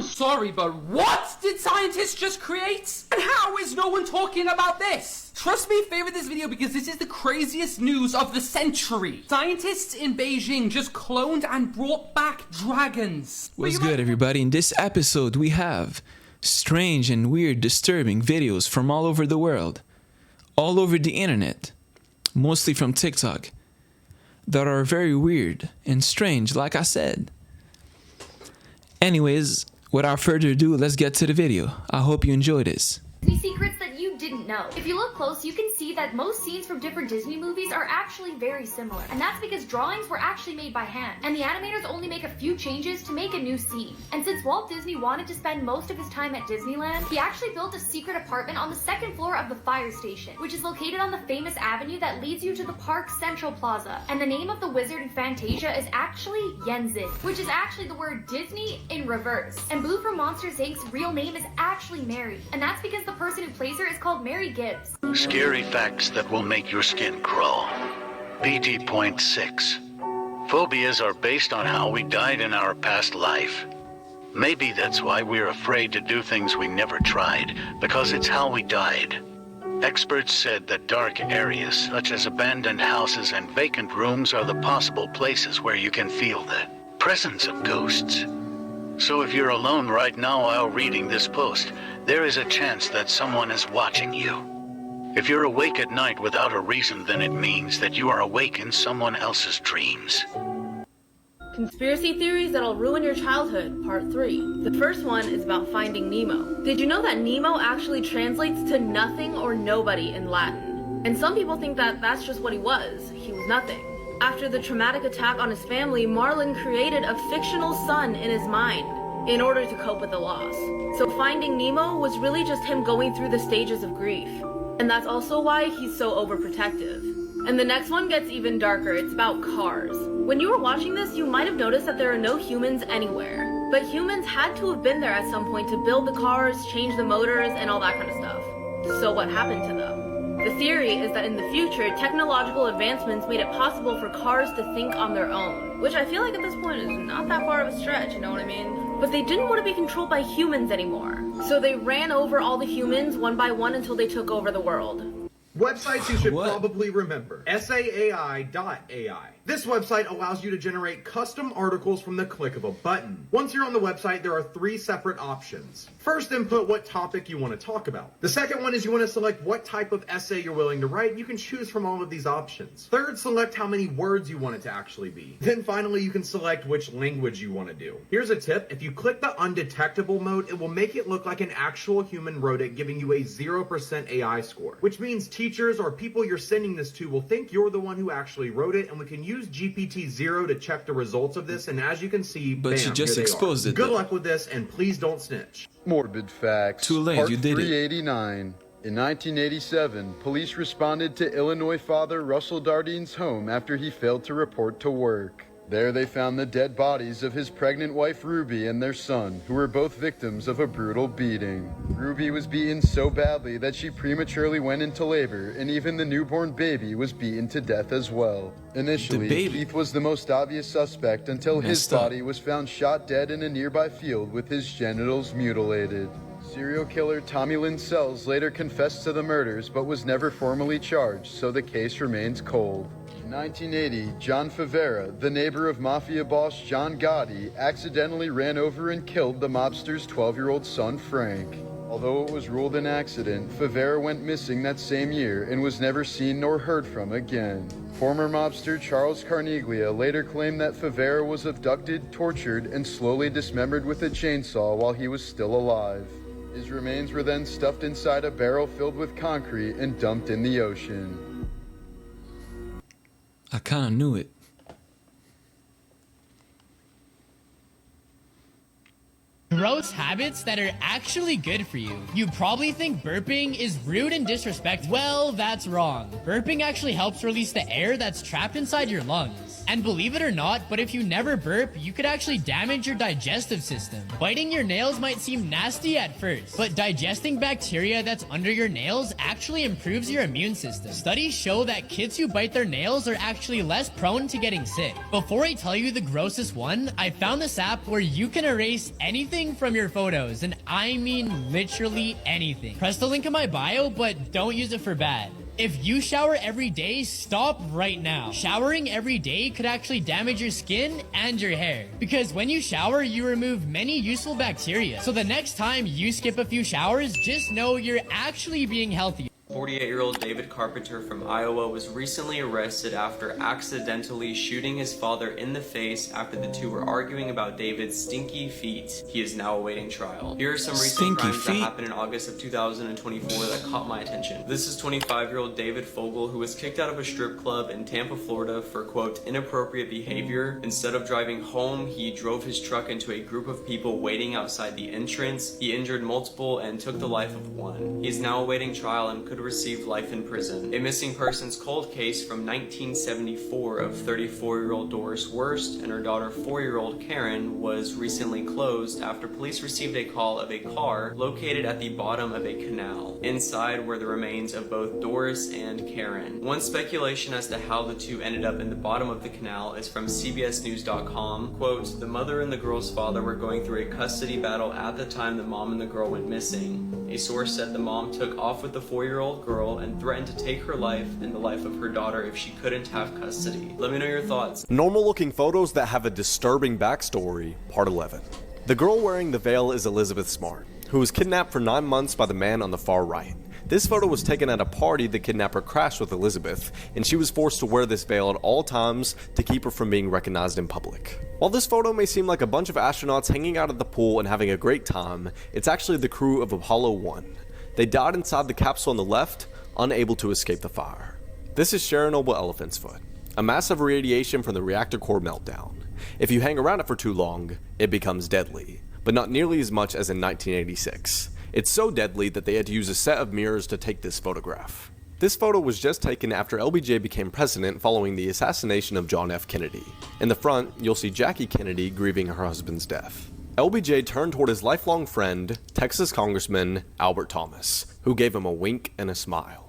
Sorry, but what did scientists just create? And how is no one talking about this? Trust me, favorite this video because this is the craziest news of the century. Scientists in Beijing just cloned and brought back dragons. What's good, everybody? In this episode, we have strange and weird, disturbing videos from all over the world, all over the internet, mostly from TikTok, that are very weird and strange, like I said. Anyways, without further ado, let's get to the video. I hope you enjoy this. Secrets that you didn't know. If you look close, you can see that most scenes from different Disney movies are actually very similar. And that's because drawings were actually made by hand. And the animators only make a few changes to make a new scene. And since Walt Disney wanted to spend most of his time at Disneyland, he actually built a secret apartment on the second floor of the fire station, which is located on the famous avenue that leads you to the park's Central Plaza. And the name of the wizard in Fantasia is actually Yenzin, which is actually the word Disney in reverse. And Blue from Monsters, Inc.'s real name is actually Mary. And that's because the person who plays her is called Mary Gibbs. Scary facts that will make your skin crawl. BT.6. Phobias are based on how we died in our past life. Maybe that's why we're afraid to do things we never tried, because it's how we died. Experts said that dark areas, such as abandoned houses and vacant rooms, are the possible places where you can feel the presence of ghosts. So if you're alone right now while reading this post, there is a chance that someone is watching you. If you're awake at night without a reason, then it means that you are awake in someone else's dreams. Conspiracy theories that'll ruin your childhood, part 3. The first one is about finding Nemo. Did you know that Nemo actually translates to nothing or nobody in Latin? And some people think that that's just what he was. He was nothing. After the traumatic attack on his family, Marlin created a fictional son in his mind in order to cope with the loss. So finding Nemo was really just him going through the stages of grief. And that's also why he's so overprotective. And the next one gets even darker. It's about cars. When you were watching this, you might have noticed that there are no humans anywhere. But humans had to have been there at some point to build the cars, change the motors, and all that kind of stuff. So what happened to them? The theory is that in the future, technological advancements made it possible for cars to think on their own. Which I feel like at this point is not that far of a stretch, you know what I mean? But they didn't want to be controlled by humans anymore. So they ran over all the humans one by one until they took over the world. Websites you should probably remember. saai.ai. This website allows you to generate custom articles from the click of a button. Once you're on the website, there are 3 separate options. First, input what topic you want to talk about. The second one is you want to select what type of essay you're willing to write. You can choose from all of these options. Third, select how many words you want it to actually be. Then finally, you can select which language you want to do. Here's a tip. If you click the undetectable mode, it will make it look like an actual human wrote it, giving you a 0% AI score, which means teachers or people you're sending this to will think you're the one who actually wrote it, and we can use GPT-0 to check the results of this, and as you can see, but bam, you just here they exposed are. it. Good luck with this, and please don't snitch. Morbid Facts. Too late, Part you did 389. In 1987, police responded to Illinois father Russell Dardine's home after he failed to report to work. There they found the dead bodies of his pregnant wife Ruby and their son, who were both victims of a brutal beating. Ruby was beaten so badly that she prematurely went into labor, and even the newborn baby was beaten to death as well. Initially, Keith was the most obvious suspect until his body was found shot dead in a nearby field with his genitals mutilated. Serial killer Tommy Lynn Sells later confessed to the murders but was never formally charged, so the case remains cold. In 1980, John Favera, the neighbor of mafia boss John Gotti, accidentally ran over and killed the mobster's 12-year-old son Frank. Although it was ruled an accident, Favera went missing that same year and was never seen nor heard from again. Former mobster Charles Carneglia later claimed that Favera was abducted, tortured, and slowly dismembered with a chainsaw while he was still alive. His remains were then stuffed inside a barrel filled with concrete and dumped in the ocean. I kind of knew it. Gross habits that are actually good for you. You probably think burping is rude and disrespectful. Well, that's wrong. Burping actually helps release the air that's trapped inside your lungs. And believe it or not, but if you never burp, you could actually damage your digestive system. Biting your nails might seem nasty at first, but digesting bacteria that's under your nails actually improves your immune system. Studies show that kids who bite their nails are actually less prone to getting sick. Before I tell you the grossest one, I found this app where you can erase anything from your photos, and I mean literally anything. Press the link in my bio, but don't use it for bad. If you shower every day, stop right now. Showering every day could actually damage your skin and your hair. Because when you shower, you remove many useful bacteria. So the next time you skip a few showers, just know you're actually being healthy. 48-year-old David Carpenter from Iowa was recently arrested after accidentally shooting his father in the face after the two were arguing about David's stinky feet. He is now awaiting trial. Here are some recent crimes that happened in August of 2024 that caught my attention. This is 25-year-old David Fogel, who was kicked out of a strip club in Tampa, Florida for, quote, inappropriate behavior. Instead of driving home, he drove his truck into a group of people waiting outside the entrance. He injured multiple and took the life of one. He is now awaiting trial and could receive life in prison. A missing persons cold case from 1974 of 34-year-old Doris Wurst and her daughter 4-year-old Karen was recently closed after police received a call of a car located at the bottom of a canal. Inside were the remains of both Doris and Karen. One speculation as to how the two ended up in the bottom of the canal is from CBSNews.com. Quote, the mother and the girl's father were going through a custody battle at the time the mom and the girl went missing. A source said the mom took off with the 4-year-old girl and threatened to take her life and the life of her daughter if she couldn't have custody. Let me know your thoughts. Normal looking photos that have a disturbing backstory, part 11. The girl wearing the veil is Elizabeth Smart, who was kidnapped for 9 months by the man on the far right. This photo was taken at a party the kidnapper crashed with Elizabeth, and she was forced to wear this veil at all times to keep her from being recognized in public. While this photo may seem like a bunch of astronauts hanging out at the pool and having a great time, it's actually the crew of Apollo 1. They died inside the capsule on the left, unable to escape the fire. This is Chernobyl Elephant's Foot, a massive radiation from the reactor core meltdown. If you hang around it for too long, it becomes deadly, but not nearly as much as in 1986. It's so deadly that they had to use a set of mirrors to take this photograph. This photo was just taken after LBJ became president following the assassination of John F. Kennedy. In the front, you'll see Jackie Kennedy grieving her husband's death. LBJ turned toward his lifelong friend, Texas Congressman Albert Thomas, who gave him a wink and a smile.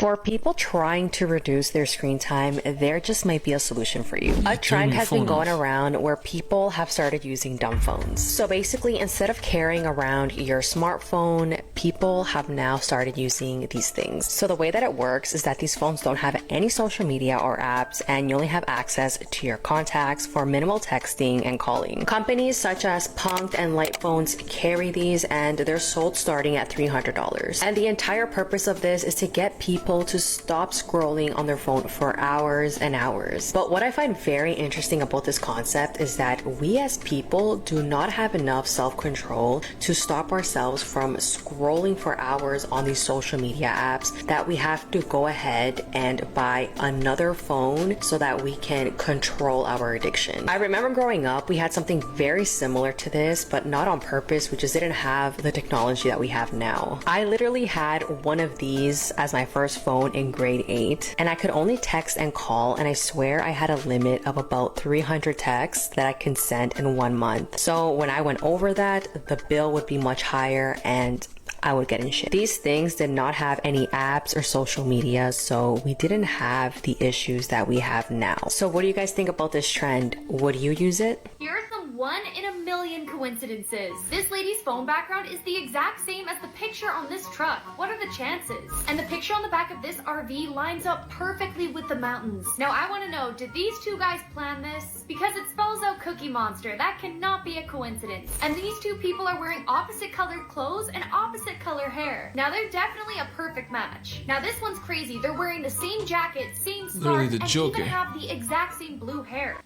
For people trying to reduce their screen time, there just might be a solution for you. A trend has been going around where people have started using dumb phones. So basically, instead of carrying around your smartphone, people have now started using these things. So the way that it works is that these phones don't have any social media or apps, and you only have access to your contacts for minimal texting and calling. Companies such as Punked and Light Phones carry these, and they're sold starting at $300. And the entire purpose of this is to get people to stop scrolling on their phone for hours and hours. But what I find very interesting about this concept is that we as people do not have enough self-control to stop ourselves from scrolling for hours on these social media apps, that we have to go ahead and buy another phone so that we can control our addiction. I remember growing up, we had something very similar to this, but not on purpose. We just didn't have the technology that we have now. I literally had one of these as my first phone in grade 8, and I could only text and call, and I swear I had a limit of about 300 texts that I can send in 1 month. So when I went over that, the bill would be much higher and I would get in shit. These things did not have any apps or social media, so we didn't have the issues that we have now. So what do you guys think about this trend? Would you use it? Here are some 1 in a million coincidences. This lady's phone background is the exact same as the picture on this truck. What are the chances? And the picture on the back of this RV lines up perfectly with the mountains. Now I want to know, did these two guys plan this? Because it spells out Cookie Monster. That cannot be a coincidence. And these two people are wearing opposite colored clothes and opposite color hair. Now they're definitely a perfect match. Now this one's crazy. They're wearing the same jacket, same scarf, and even have the exact same blue hair.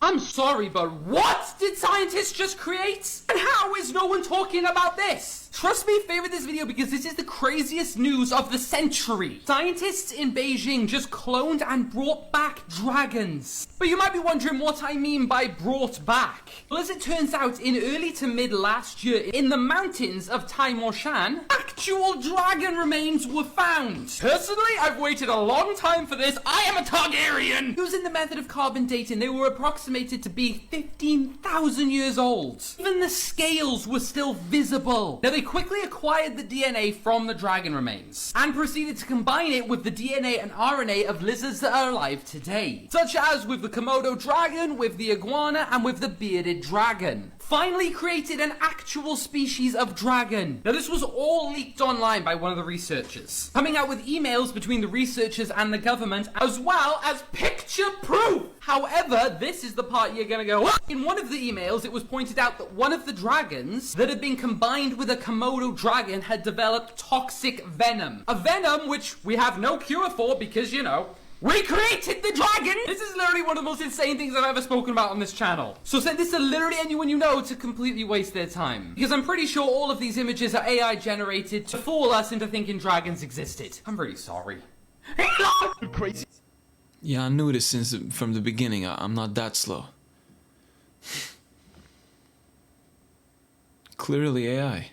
I'm sorry, but what did scientists just create? And how is no one talking about this? Trust me, favorite this video because this is the craziest news of the century. Scientists in Beijing just cloned and brought back dragons. But you might be wondering what I mean by brought back. Well, as it turns out, in early to mid last year, in the mountains of Taimoshan, actual dragon remains were found. Personally, I've waited a long time for this. I am a Targaryen! Using the method of carbon dating, they were approximated to be 15,000 years old. Even the scales were still visible. Now, they quickly acquired the DNA from the dragon remains and proceeded to combine it with the DNA and RNA of lizards that are alive today, such as with the Komodo dragon, with the iguana, and with the bearded dragon. Finally created an actual species of dragon. Now, this was all leaked online by one of the researchers, coming out with emails between the researchers and the government, as well as picture proof. However, this is the part you're gonna go, what? In one of the emails, it was pointed out that one of the dragons that had been combined with a Komodo dragon had developed toxic venom. A venom which we have no cure for because, you know, we created the dragon! This is literally one of the most insane things I've ever spoken about on this channel. So send this to literally anyone you know to completely waste their time. Because I'm pretty sure all of these images are AI generated to fool us into thinking dragons existed. I'm really sorry. Crazy. Yeah, I knew this from the beginning. I'm not that slow. Clearly AI.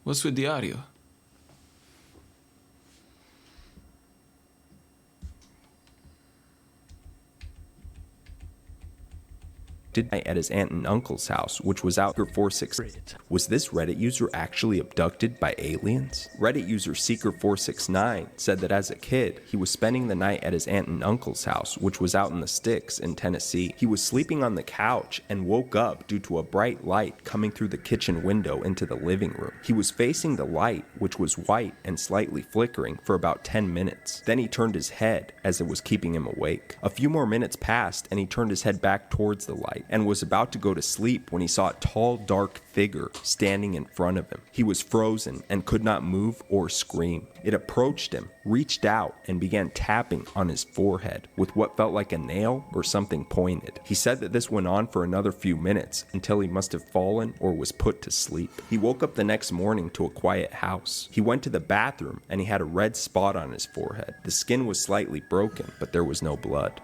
What's with the audio? At his aunt and uncle's house, which was out for 468. Was this Reddit user actually abducted by aliens? Reddit user Seeker469 said that as a kid, he was spending the night at his aunt and uncle's house, which was out in the sticks in Tennessee. He was sleeping on the couch and woke up due to a bright light coming through the kitchen window into the living room. He was facing the light, which was white and slightly flickering, for about 10 minutes. Then he turned his head as it was keeping him awake. A few more minutes passed and he turned his head back towards the light and was about to go to sleep when he saw a tall, dark figure standing in front of him. He was frozen and could not move or scream. It approached him, reached out, and began tapping on his forehead with what felt like a nail or something pointed. He said that this went on for another few minutes until he must have fallen or was put to sleep. He woke up the next morning to a quiet house. He went to the bathroom and he had a red spot on his forehead. The skin was slightly broken, but there was no blood.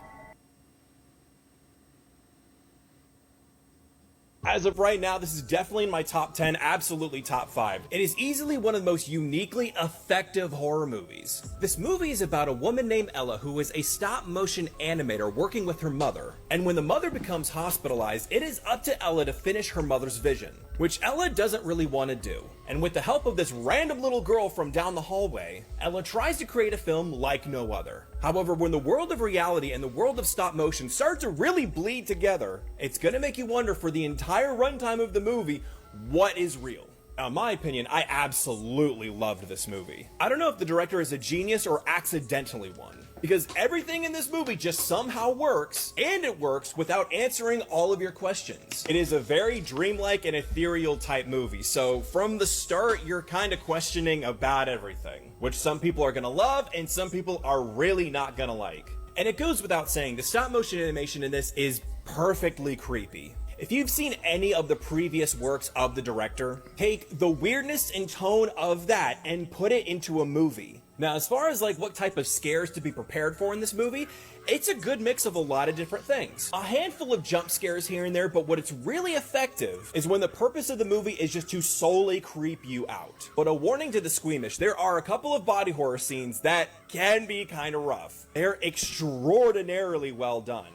As of right now, this is definitely in my top 10, absolutely top 5. It is easily one of the most uniquely effective horror movies. This movie is about a woman named Ella who is a stop-motion animator working with her mother. And when the mother becomes hospitalized, it is up to Ella to finish her mother's vision, which Ella doesn't really want to do. And with the help of this random little girl from down the hallway, Ella tries to create a film like no other. However, when the world of reality and the world of stop motion start to really bleed together, it's gonna make you wonder for the entire runtime of the movie, what is real? Now, in my opinion, I absolutely loved this movie. I don't know if the director is a genius or accidentally one, because everything in this movie just somehow works, and it works without answering all of your questions. It is a very dreamlike and ethereal type movie, so from the start, you're kind of questioning about everything, which some people are gonna love and some people are really not gonna like. And it goes without saying, the stop motion animation in this is perfectly creepy. If you've seen any of the previous works of the director, take the weirdness and tone of that and put it into a movie. Now, as far as like what type of scares to be prepared for in this movie, it's a good mix of a lot of different things. A handful of jump scares here and there, but what it's really effective is when the purpose of the movie is just to solely creep you out. But a warning to the squeamish, there are a couple of body horror scenes that can be kind of rough. They're extraordinarily well done.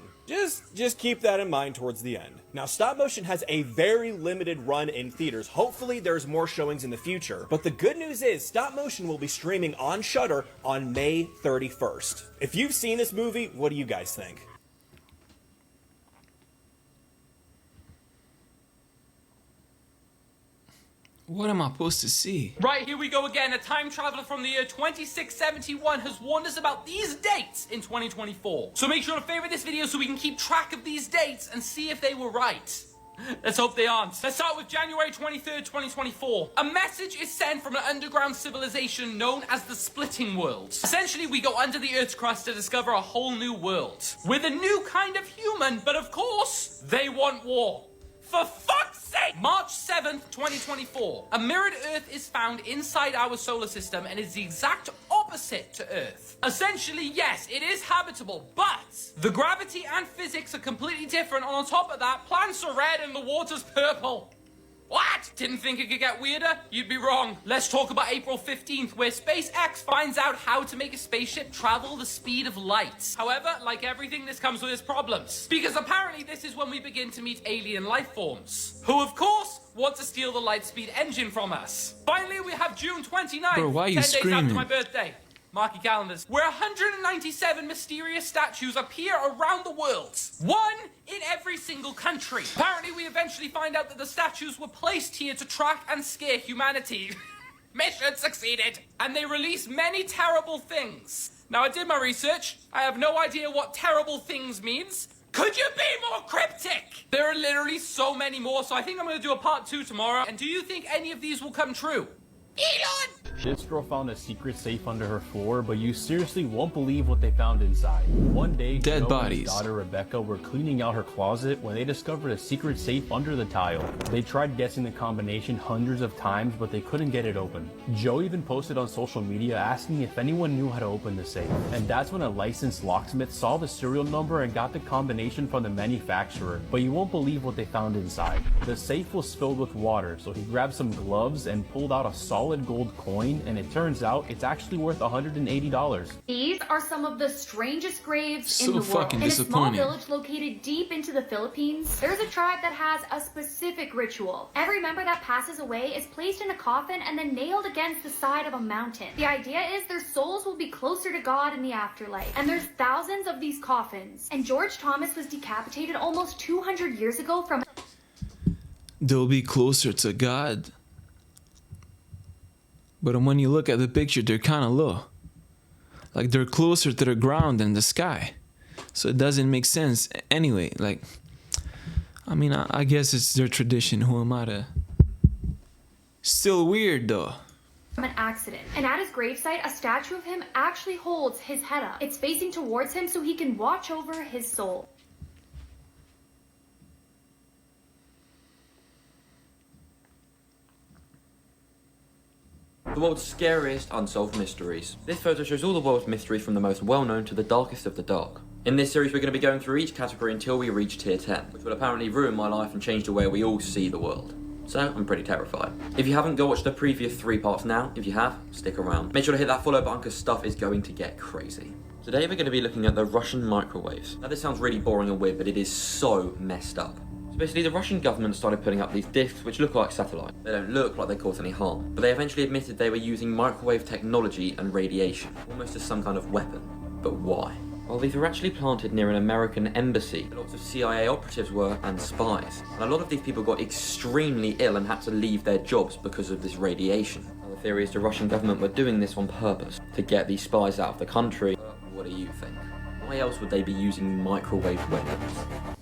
Just keep that in mind towards the end. Now, stop motion has a very limited run in theaters. Hopefully there's more showings in the future. But the good news is stop motion will be streaming on Shudder on May 31st. If you've seen this movie, what do you guys think? What am I supposed to see? Right, here we go again. A time traveler from the year 2671 has warned us about these dates in 2024. So make sure to favorite this video so we can keep track of these dates and see if they were right. Let's hope they aren't. Let's start with January 23rd, 2024. A message is sent from an underground civilization known as the Splitting World. Essentially, we go under the Earth's crust to discover a whole new world with a new kind of human, but of course, they want war. For fuck's sake! March 7th, 2024. A mirrored Earth is found inside our solar system and is the exact opposite to Earth. Essentially, yes, it is habitable, but the gravity and physics are completely different, and on top of that, plants are red and the water's purple. What? Didn't think it could get weirder? You'd be wrong. Let's talk about April 15th, where SpaceX finds out how to make a spaceship travel the speed of light. However, like everything, this comes with its problems. Because apparently this is when we begin to meet alien life forms, who of course want to steal the light speed engine from us. Finally, we have June 29th, Bro, why are 10 you days screaming? after my birthday. Mark your calendars. Where 197 mysterious statues appear around the world. One in every single country. Apparently, we eventually find out that the statues were placed here to track and scare humanity. Mission succeeded. And they release many terrible things. Now, I did my research. I have no idea what terrible things means. Could you be more cryptic? There are literally so many more, so I think I'm going to do a part 2 tomorrow. And do you think any of these will come true? Elon! This girl found a secret safe under her floor, but you seriously won't believe what they found inside. One day, Dead Joe and bodies. his daughter Rebecca were cleaning out her closet when they discovered a secret safe under the tile. They tried guessing the combination hundreds of times, but they couldn't get it open. Joe even posted on social media asking if anyone knew how to open the safe. And that's when a licensed locksmith saw the serial number and got the combination from the manufacturer. But you won't believe what they found inside. The safe was filled with water, so he grabbed some gloves and pulled out a solid gold coin, and it turns out it's actually worth $180. These are some of the strangest graves So in the world. fucking In a small disappointing. village located deep into the Philippines, there's a tribe that has a specific ritual. Every member that passes away is placed in a coffin and then nailed against the side of a mountain. The idea is their souls will be closer to God in the afterlife. And there's thousands of these coffins. And George Thomas was decapitated almost 200 years ago from... They'll be closer to God. But when you look at the picture, they're kind of low. Like they're closer to the ground than the sky. So it doesn't make sense anyway. Like, I mean, I guess it's their tradition. Who am I to? Still weird though. From an accident. And at his gravesite, a statue of him actually holds his head up. It's facing towards him so he can watch over his soul. The world's scariest unsolved mysteries. This photo shows all the world's mysteries from the most well-known to the darkest of the dark. In this series we're going to be going through each category until we reach tier 10, which will apparently ruin my life and change the way we all see the world. So I'm pretty terrified. If you haven't, go watch the previous 3 parts now. If you have, stick around. Make sure to hit that follow button because stuff is going to get crazy. Today we're going to be looking at the Russian microwaves. Now this sounds really boring and weird, but it is so messed up. Basically, the Russian government started putting up these discs which look like satellites. They don't look like they cause any harm, but they eventually admitted they were using microwave technology and radiation, almost as some kind of weapon. But why? Well, these were actually planted near an American embassy. Lots of CIA operatives were, and spies. And a lot of these people got extremely ill and had to leave their jobs because of this radiation. Now, the theory is the Russian government were doing this on purpose, to get these spies out of the country. What do you think? Why else would they be using microwave weapons?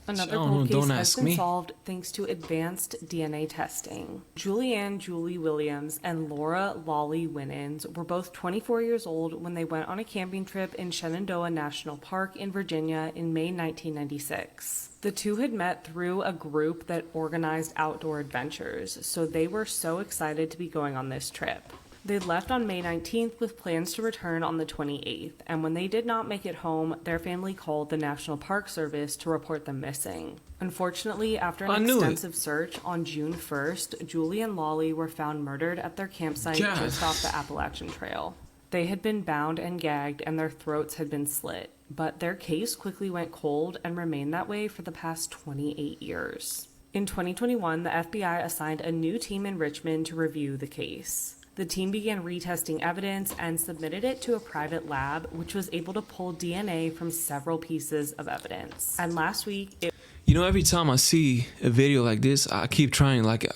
Another cold case has been solved thanks to advanced DNA testing. Julianne Julie Williams and Laura Lolly Winans were both 24 years old when they went on a camping trip in Shenandoah National Park in Virginia in May 1996. The two had met through a group that organized outdoor adventures, so they were so excited to be going on this trip. They left on May 19th with plans to return on the 28th, and when they did not make it home, their family called the National Park Service to report them missing. Unfortunately, after an extensive search on June 1st, Julie and Lolly were found murdered at their campsite just off the Appalachian Trail. They had been bound and gagged, and their throats had been slit, but their case quickly went cold and remained that way for the past 28 years. In 2021, the FBI assigned a new team in Richmond to review the case. The team began retesting evidence and submitted it to a private lab, which was able to pull DNA from several pieces of evidence. And last week, You know, every time I see a video like this, I keep trying, like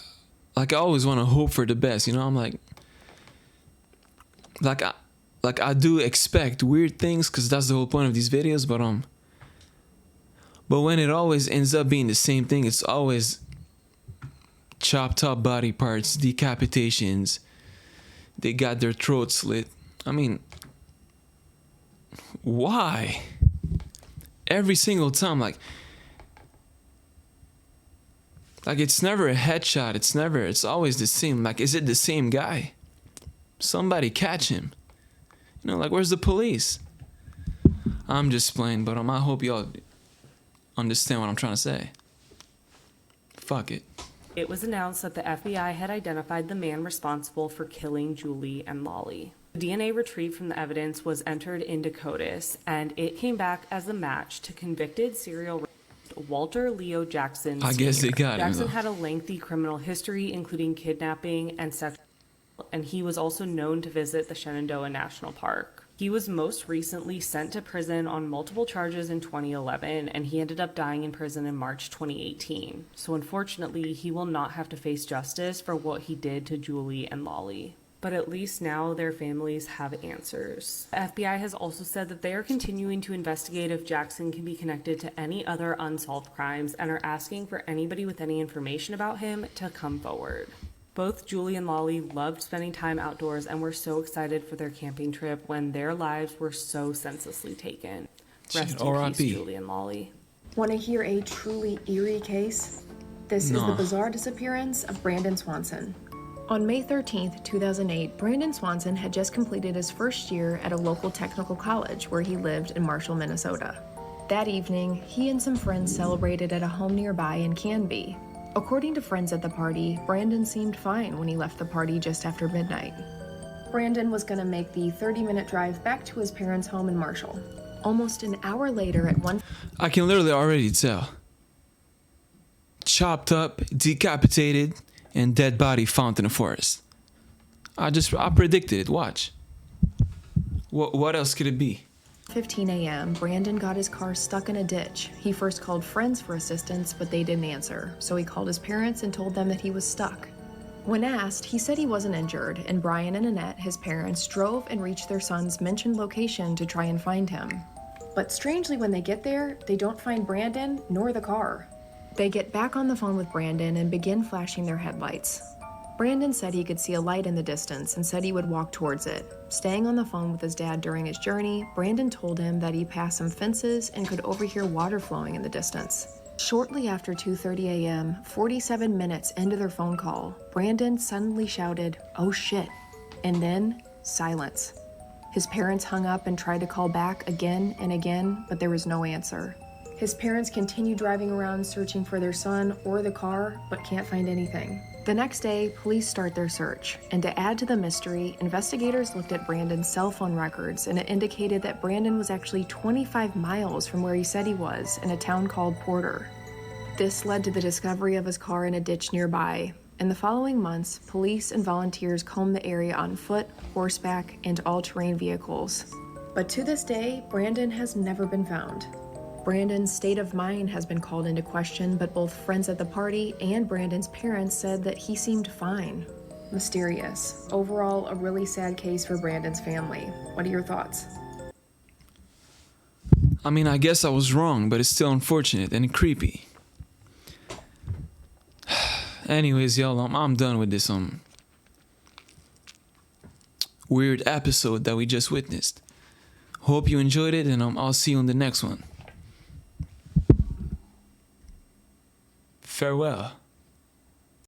I always want to hope for the best, you know? I'm like I do expect weird things because that's the whole point of these videos, but when it always ends up being the same thing, it's always chopped up body parts, decapitations, they got their throats slit. I mean, why? Every single time, like, Like, it's never a headshot. It's always the same. Like, is it the same guy? Somebody catch him. You know, like, where's the police? I'm just playing, but I hope y'all understand what I'm trying to say. Fuck it. It was announced that the FBI had identified the man responsible for killing Julie and Lolly. The DNA retrieved from the evidence was entered into CODIS, and it came back as a match to convicted serial rapist Walter Leo Jackson. I guess they got him, Jackson though. had a lengthy criminal history, including kidnapping and sexual, and he was also known to visit the Shenandoah National Park. He was most recently sent to prison on multiple charges in 2011, and he ended up dying in prison in March 2018. So unfortunately, he will not have to face justice for what he did to Julie and Lolly. But at least now their families have answers. The FBI has also said that they are continuing to investigate if Jackson can be connected to any other unsolved crimes and are asking for anybody with any information about him to come forward. Both Julie and Lolly loved spending time outdoors and were so excited for their camping trip when their lives were so senselessly taken. Rest in peace, Julie and Lolly. Want to hear a truly eerie case? This is the bizarre disappearance of Brandon Swanson. On May 13th, 2008, Brandon Swanson had just completed his first year at a local technical college where he lived in Marshall, Minnesota. That evening, he and some friends celebrated at a home nearby in Canby. According to friends at the party, Brandon seemed fine when he left the party just after midnight. Brandon was going to make the 30-minute drive back to his parents' home in Marshall. Almost an hour later at 1... I can literally already tell. Chopped up, decapitated, and dead body found in the forest. I predicted it. Watch. What else could it be? 15 a.m., Brandon got his car stuck in a ditch. He first called friends for assistance, but they didn't answer, so he called his parents and told them that he was stuck. When asked, he said he wasn't injured, and Brian and Annette, his parents, drove and reached their son's mentioned location to try and find him. But strangely, when they get there, they don't find Brandon nor the car. They get back on the phone with Brandon and begin flashing their headlights. Brandon said he could see a light in the distance and said he would walk towards it. Staying on the phone with his dad during his journey, Brandon told him that he passed some fences and could overhear water flowing in the distance. Shortly after 2:30 a.m., 47 minutes into their phone call, Brandon suddenly shouted, "Oh shit," and then silence. His parents hung up and tried to call back again and again, but there was no answer. His parents continue driving around searching for their son or the car, but can't find anything. The next day, police start their search, and to add to the mystery, investigators looked at Brandon's cell phone records, and it indicated that Brandon was actually 25 miles from where he said he was, in a town called Porter. This led to the discovery of his car in a ditch nearby. In the following months, police and volunteers combed the area on foot, horseback, and all-terrain vehicles. But to this day, Brandon has never been found. Brandon's state of mind has been called into question, but both friends at the party and Brandon's parents said that he seemed fine. Mysterious. Overall, a really sad case for Brandon's family. What are your thoughts? I mean, I guess I was wrong, but it's still unfortunate and creepy. Anyways, y'all, I'm done with this weird episode that we just witnessed. Hope you enjoyed it, and I'll see you on the next one. Farewell.